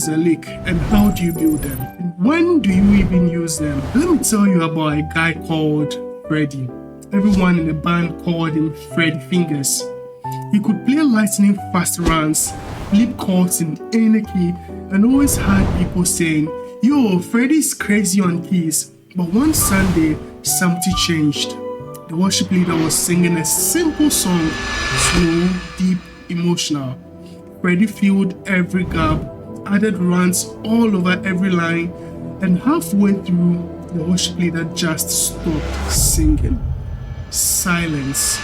is a lick and how do you build them? When do you even use them? Let me tell you about a guy called Freddy. Everyone in the band called him FreddyFingers. He could play lightning fast runs, flip chords in any key, and always had people saying, "Yo, Freddy's crazy on keys." But one Sunday, something changed. The worship leader was singing a simple song, slow, deep, emotional. Freddy filled every gap, added runs all over every line, and halfway through, the worship leader just stopped singing. Silence.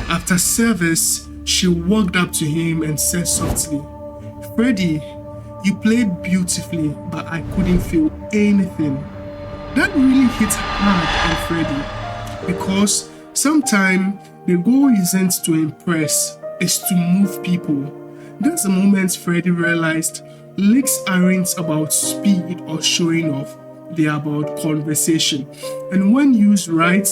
After service, she walked up to him and said softly, "Freddy, you played beautifully, but I couldn't feel anything." That really hit hard on Freddy, because sometimes the goal isn't to impress, it's to move people. That's the moment Freddy realized licks aren't about speed or showing off, they're about conversation. And when used right,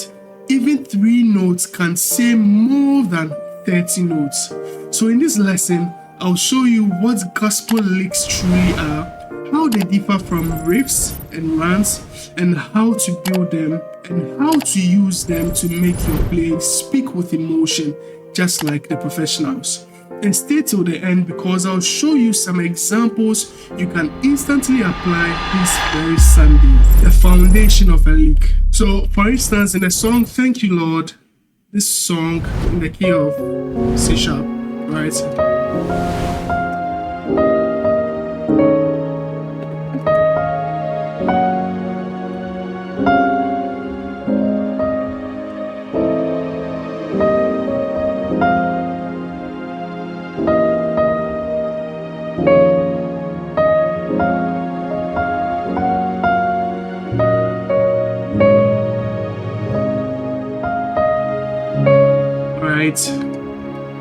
even 3 notes can say more than 30 notes. So in this lesson, I'll show you what gospel licks truly are, how they differ from riffs and runs, and how to build them, and how to use them to make your play speak with emotion, just like the professionals. And stay till the end because I'll show you some examples you can instantly apply this very Sunday. The foundation of a lick. So, for instance, in the song "Thank You Lord," this song in the key of C sharp, right?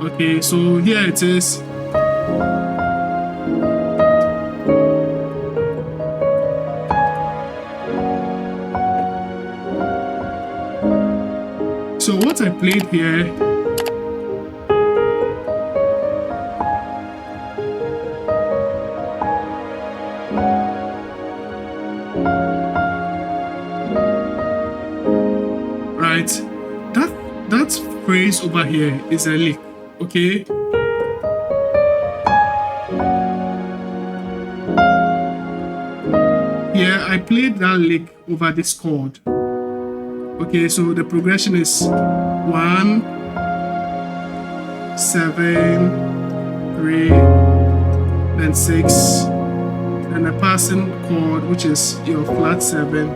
Okay, so here it is. So what I played here right, that phrase over here is a lick, okay? Here I played that lick over this chord. Okay, so the progression is 1, 7, 3, then 6, and a passing chord, which is your flat 7.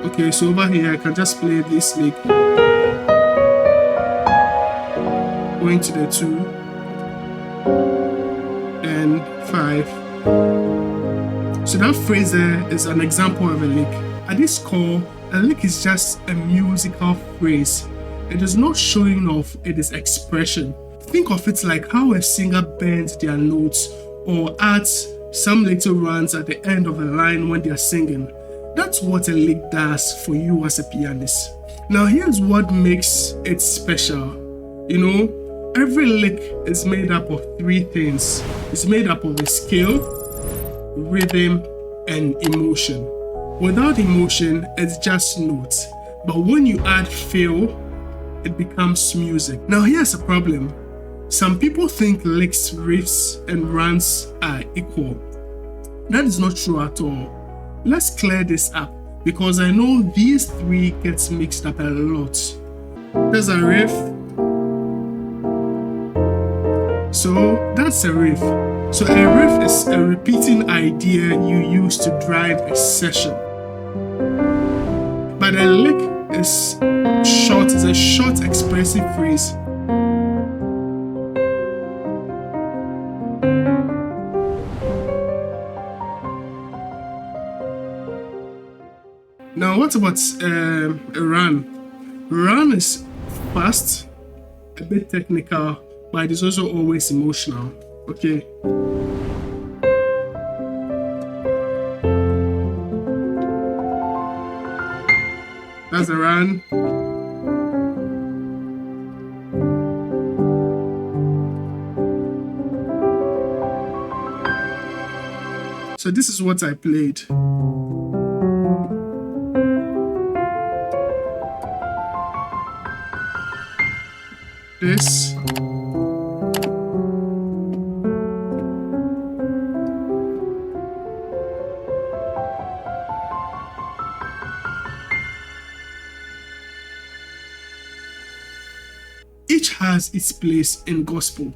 Okay, so over here I can just play this lick, going to the 2 and 5. So that phrase there is an example of a lick. At this core, a lick is just a musical phrase. It is not showing off, it is expression. Think of it like how a singer bends their notes or adds some little runs at the end of a line when they are singing. That's what a lick does for you as a pianist. Now here's what makes it special. You know, every lick is made up of 3 things. It's made up of a scale, rhythm, and emotion. Without emotion, it's just notes. But when you add feel, it becomes music. Now here's a problem. Some people think licks, riffs, and runs are equal. That is not true at all. Let's clear this up because I know these 3 gets mixed up a lot. There's a riff. So that's a riff. So a riff is a repeating idea you use to drive a session. But a lick is short, it's a short expressive phrase. Now what about a run? Run is fast, a bit technical, but it is also always emotional. Okay. That's a run. So this is what I played. This. Each has its place in gospel.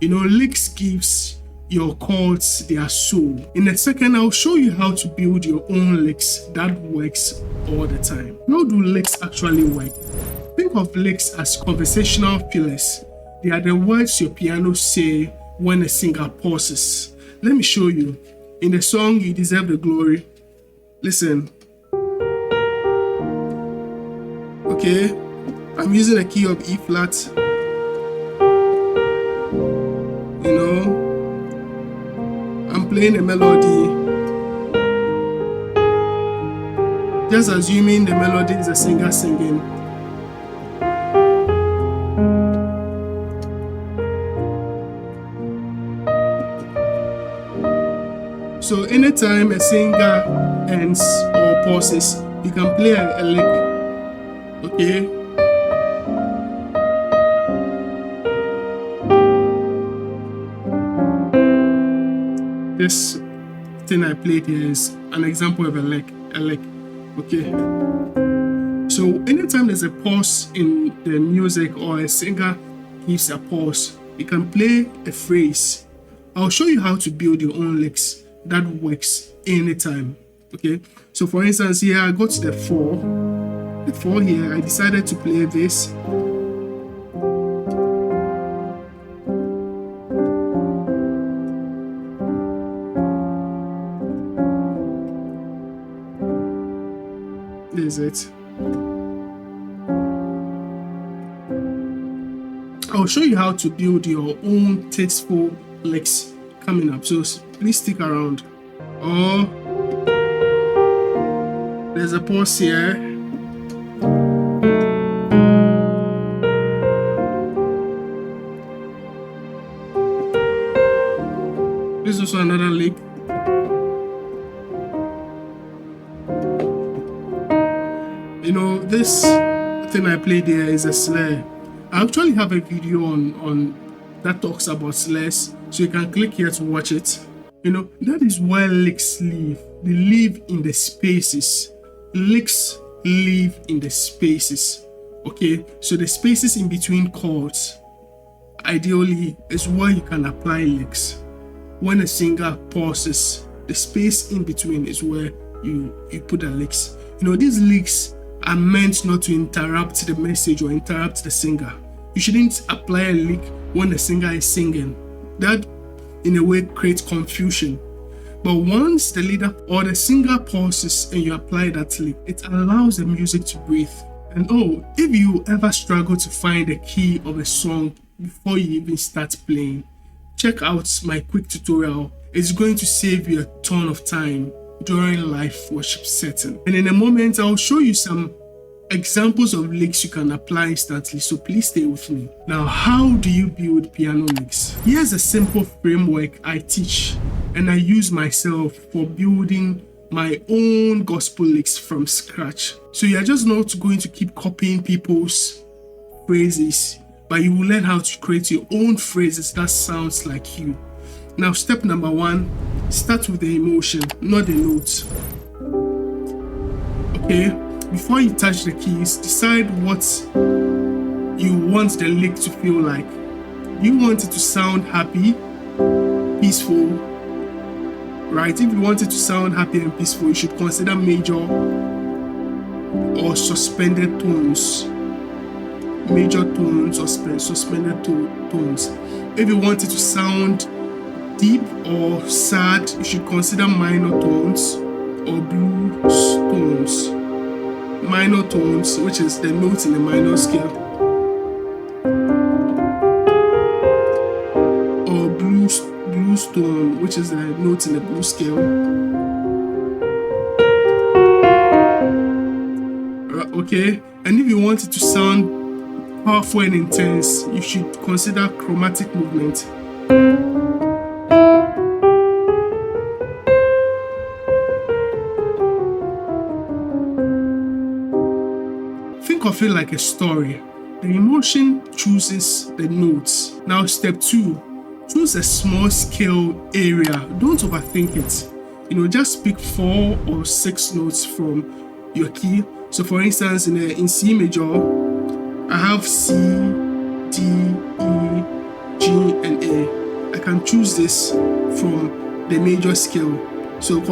Licks gives your chords their soul. In a second, I'll show you how to build your own licks that works all the time. How do licks actually work? Think of licks as conversational fillers. They are the words your piano say when a singer pauses. Let me show you. In the song You Deserve the Glory, listen. Okay, I'm using a key of E flat. I'm playing a melody. Just assuming the melody is a singer singing. So anytime a singer ends or pauses, you can play a lick. Okay? This thing I played here is an example of a lick. Okay? So anytime there's a pause in the music or a singer gives a pause, you can play a phrase. I'll show you how to build your own licks that works anytime. Okay, so for instance, here I got the 4. The 4 here, I decided to play this. This is it. I'll show you how to build your own tasteful licks coming up, so please stick around. Oh, there's a pause here. This is also another lick. This thing I played here is a snare. I actually have a video on that talks about snares, so you can click here to watch it. That is where licks live. They live in the spaces. Licks live in the spaces. Okay, so the spaces in between chords, ideally, is where you can apply licks. When a singer pauses, the space in between is where you put the licks. These licks are meant not to interrupt the message or interrupt the singer. You shouldn't apply a lick when the singer is singing. That, in a way, creates confusion. But once the leader or the singer pauses and you apply that lick, it allows the music to breathe. And if you ever struggle to find the key of a song before you even start playing, check out my quick tutorial. It's going to save you a ton of time during live worship setting. And in a moment, I'll show you some examples of licks you can apply instantly, so please stay with me. Now, how do you build piano licks? Here's a simple framework I teach and I use myself for building my own gospel licks from scratch. So you're just not going to keep copying people's phrases, but you will learn how to create your own phrases that sounds like you. Now, step number 1, start with the emotion, not the notes. Okay, before you touch the keys, decide what you want the lick to feel like. You want it to sound happy, peaceful, right? If you want it to sound happy and peaceful, you should consider major or suspended tones. Major tones or suspended tones. If you want it to sound deep or sad, you should consider minor tones or blues tones. Minor tones, which is the notes in the minor scale, or blues tone, which is the notes in the blues scale. Okay, and if you want it to sound powerful and intense, you should consider chromatic movement. of it like a story. The emotion chooses the notes. Now step 2, choose a small scale area. Don't overthink it. Just pick 4 or 6 notes from your key. So for instance, in C major, I have C, D, E, G, and A. I can choose this from the major scale. So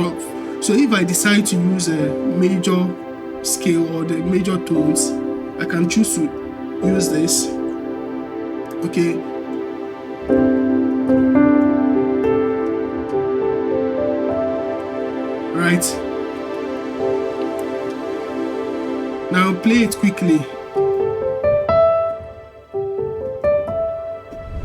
if I decide to use a major scale or the major tones, I can choose to use this. Okay. Right. Now play it quickly.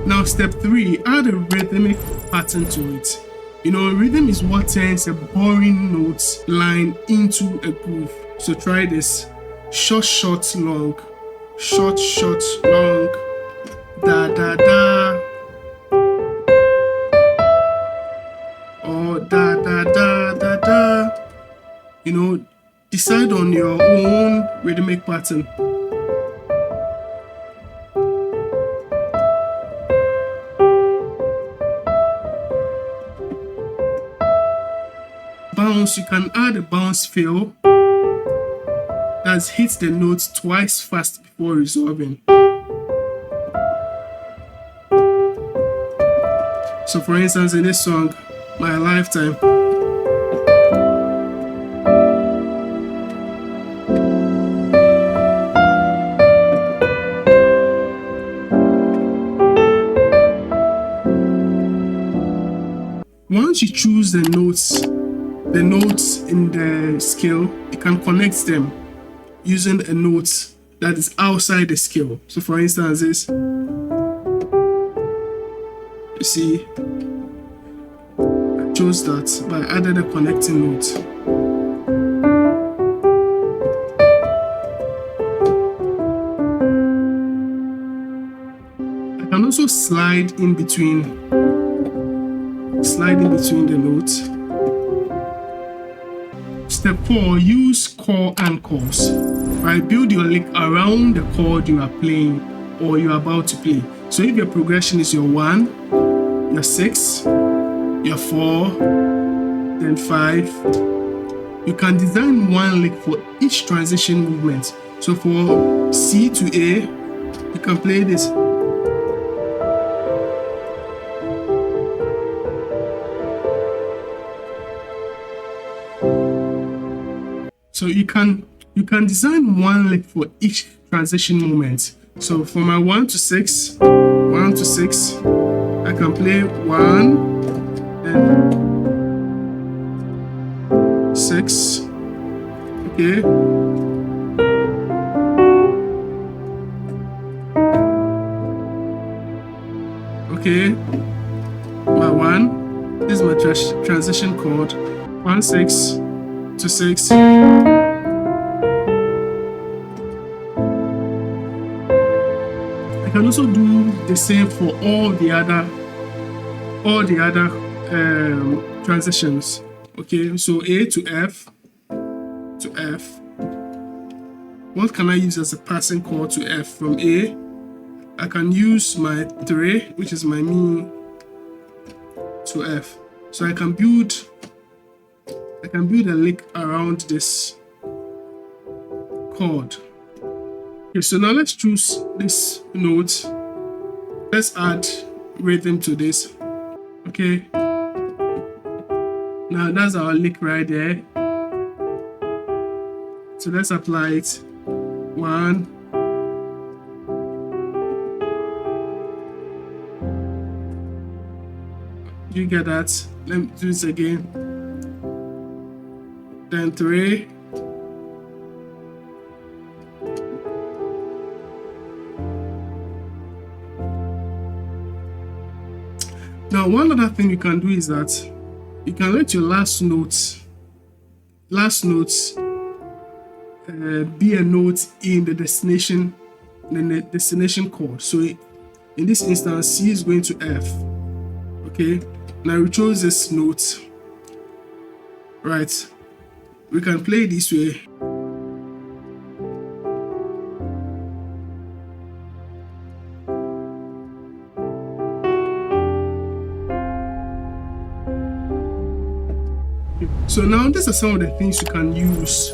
Now step 3, add a rhythmic pattern to it. Rhythm is what turns a boring note line into a groove. So try this. Short, short, long. Short, short, long. Da, da, da. Or da, da, da, da, da. Decide on your own rhythmic pattern. Bounce, you can add a bounce fill that hits the notes twice fast before resolving. So for instance, in this song, My Lifetime, once you choose the notes in the scale, you can connect them using a note that is outside the scale. So for instance, this, you see, I chose that, but I added a connecting note. I can also slide in between the notes. Step 4, use chord anchors. Right, build your lick around the chord you are playing or you are about to play. So if your progression is your 1, your 6, your 4, then 5, you can design one lick for each transition movement. So for C to A, you can play this. So you can design one lick for each transition moment. So for my 1 to 6, I can play 1, then 6, okay. Okay, my 1, this is my transition chord, 1, 6 to 6. I can also do the same for all the other transitions. Okay, so A to F to F. What can I use as a passing chord to F from A? I can use my 3, which is my Mi, to F. So I can build a lick around this chord. Okay, so now let's choose this note. Let's add rhythm to this. Okay. Now that's our lick right there. So let's apply it. 1. You get that? Let me do this again. Then 3. Now, one other thing you can do is that you can let your last notes be a note in the destination chord. So in this instance, C is going to F. Okay, now we chose this note. Right, we can play this way. So now these are some of the things you can use.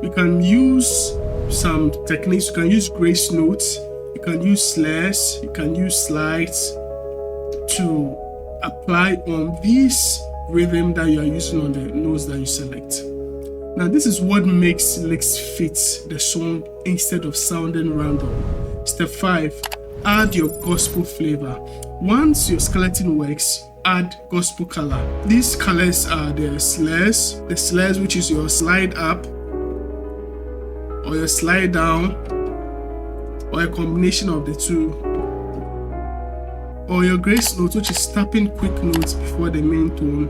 You can use some techniques. You can use grace notes. You can use slares. You can use slides to apply on this rhythm that you are using on the notes that you select. Now this is what makes licks fit the song instead of sounding random. Step 5, add your gospel flavor. Once your skeleton works, add gospel color. These colors are the slares, which is your slide up or your slide down, or a combination of the two, or your grace note, which is tapping quick notes before the main tone.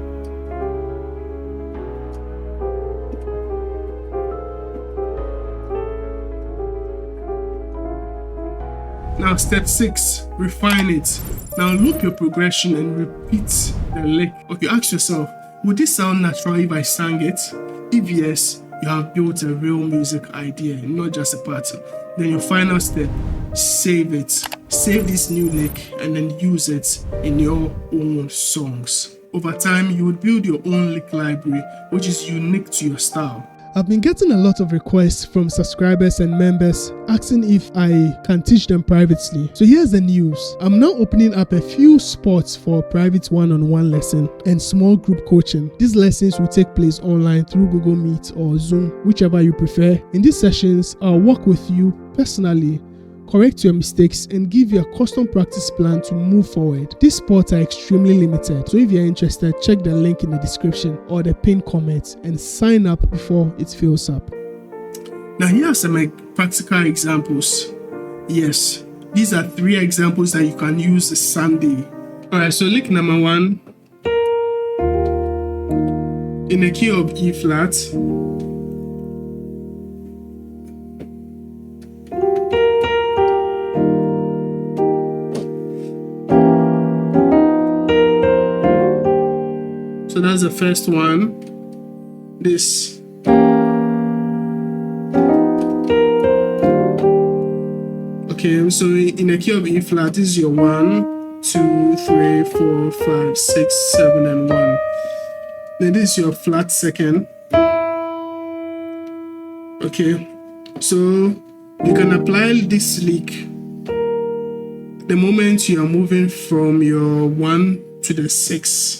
Now step 6, refine it. Now loop your progression and repeat the lick. Okay, ask yourself, would this sound natural if I sang it? If yes, you have built a real music idea, not just a pattern. Then your final step, save it. Save this new lick and then use it in your own songs. Over time, you would build your own lick library, which is unique to your style. I've been getting a lot of requests from subscribers and members asking if I can teach them privately. So here's the news. I'm now opening up a few spots for private one-on-one lesson and small group coaching. These lessons will take place online through Google Meet or Zoom, whichever you prefer. In these sessions, I'll work with you personally, correct your mistakes, and give you a custom practice plan to move forward. These spots are extremely limited, so if you're interested, check the link in the description or the pinned comment and sign up before it fills up. Now here are some practical examples. Yes, these are 3 examples that you can use this Sunday. Alright, so lick number 1 in a key of E flat. So that's the first one. This. Okay, so in a key of E flat, this is your 1, 2, 3, 4, 5, 6, 7, and 1. Then this is your flat second. Okay, so you can apply this lick the moment you are moving from your 1 to the 6.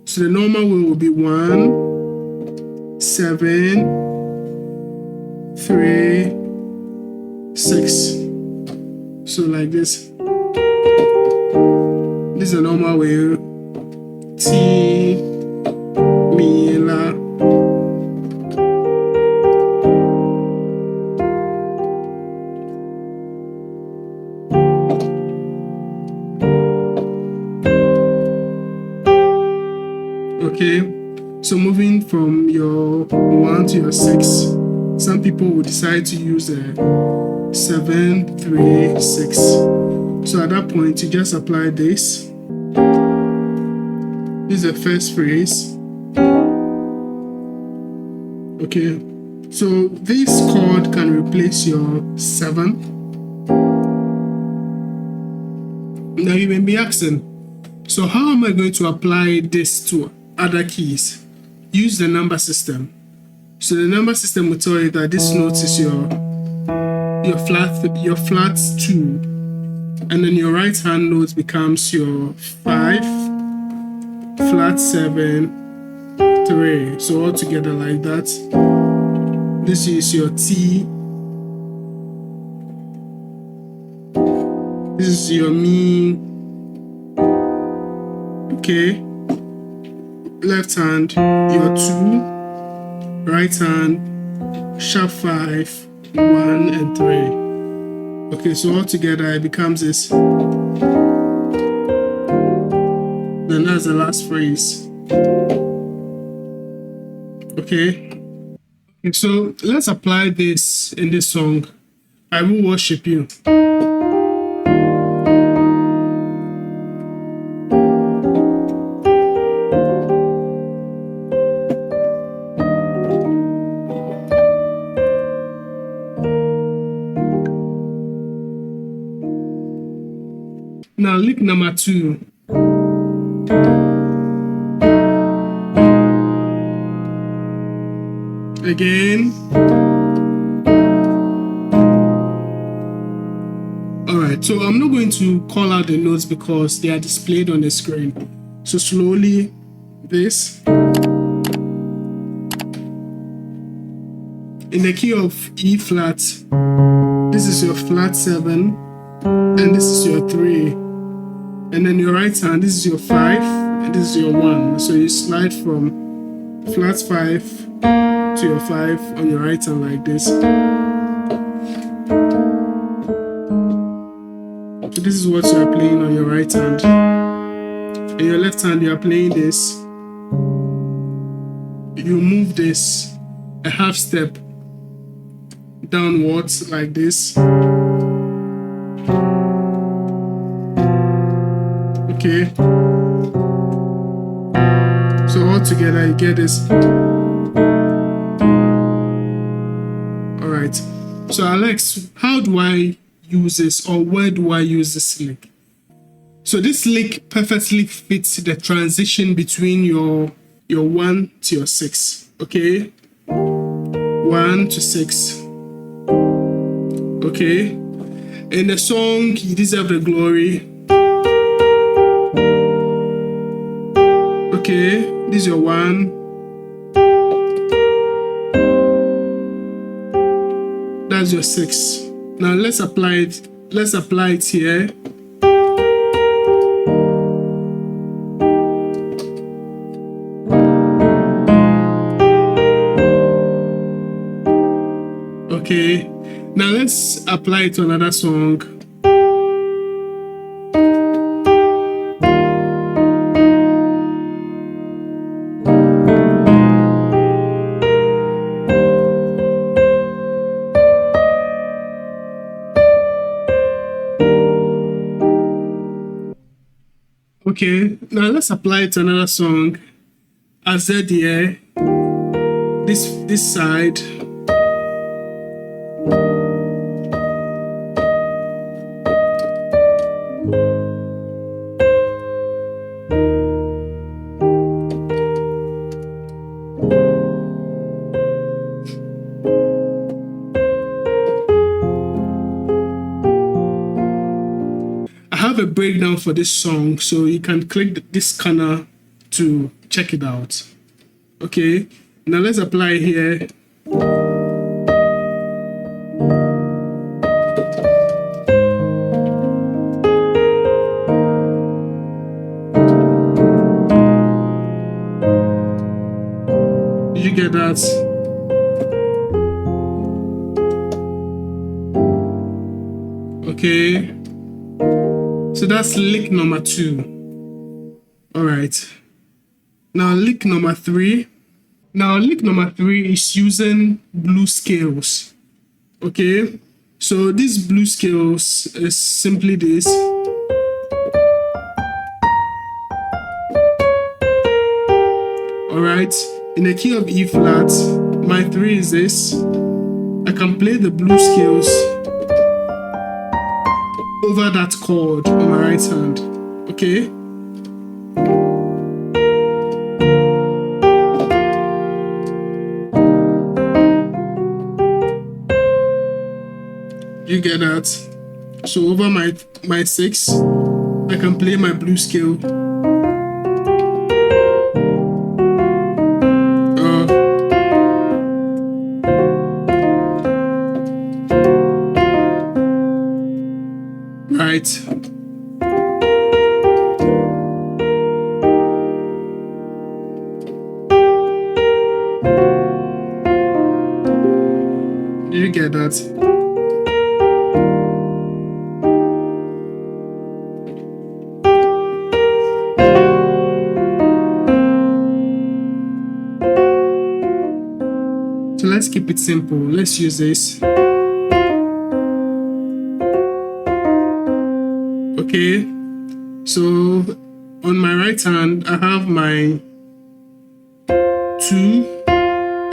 So the normal way will be 1, 7, 3, 6. So like this. This is a normal way. T, Mi, La. Okay, so moving from your 1 to your 6, some people will decide to use a 7, 3, 6. So at that point, you just apply this. This is the first phrase. Okay, so this chord can replace your 7. Now you may be asking, so how am I going to apply this to other keys? Use the number system. So the number system will tell you that this note is your flat 2, and then your right hand note becomes your 5, flat 7, 3. So all together like that. This is your T. This is your Mi. Okay. Left hand, your 2. Right hand, sharp 5, 1, and 3. Okay, so all together it becomes this. Then that's the last phrase. Okay. So let's apply this in this song. I will worship you. Now lick number 2. Again. Alright, so I'm not going to call out the notes because they are displayed on the screen. So slowly, this. In the key of E flat, this is your flat 7, and this is your 3. And then your right hand, this is your 5, and this is your 1. So you slide from flat 5 to your 5 on your right hand like this. So this is what you are playing on your right hand. In your left hand, you are playing this. You move this a half step downwards like this. Okay. So all together you get this. Alright. So Alex, how do I use this, or where do I use this lick? So this lick perfectly fits the transition between your 1 to your 6. Okay. 1 to 6. Okay. In the song You Deserve the Glory. Okay, this is your 1. That's your 6. Now let's apply it. Let's apply it here. Okay, now let's apply it to another song. Okay, now let's apply it to another song. I said here, this side. I have a breakdown for this song, so you can click this scanner to check it out. Okay, now let's apply here. Did you get that? Okay. So that's lick number 2. All right. Now lick number 3. Now lick number 3 is using blues scales. Okay. So these blues scales is simply this. All right. In the key of E flat, my 3 is this. I can play the blues scales over that chord on my right hand. Okay. You get that? So over my 6, I can play my blues scale. Right. Do you get that? So let's keep it simple. Let's use this. Okay, so on my right hand, I have my 2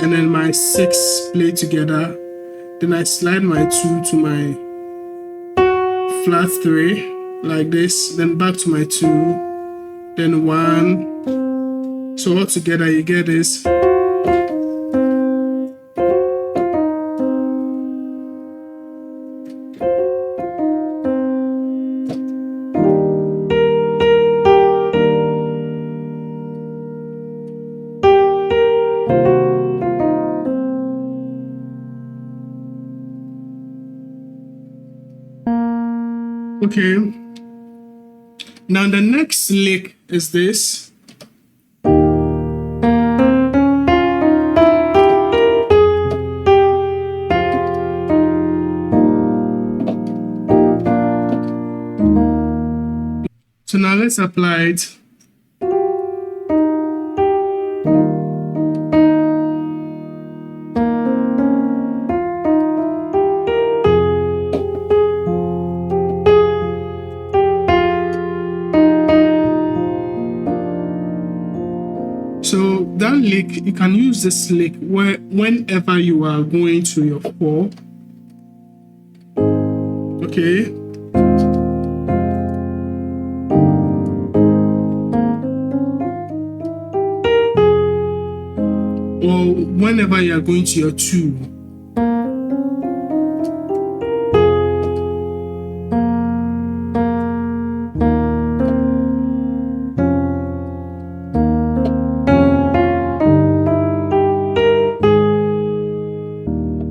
and then my 6 played together. Then I slide my 2 to my flat 3 like this, then back to my 2, then 1. So all together you get this. Okay. Now the next lick is this. So now let's apply it. So that lick, you can use this lick whenever you are going to your 4. Okay. Or whenever you are going to your 2.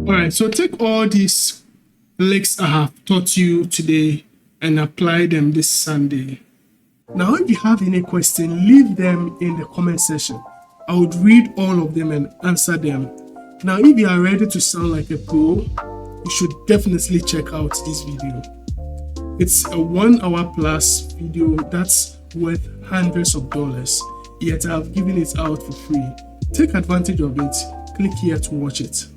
Alright, so take all these licks I have taught you today and apply them this Sunday. Now, if you have any question, leave them in the comment section. I would read all of them and answer them. Now, if you are ready to sound like a pro, you should definitely check out this video. It's a 1 hour plus video that's worth hundreds of dollars, yet I've given it out for free. Take advantage of it. Click here to watch it.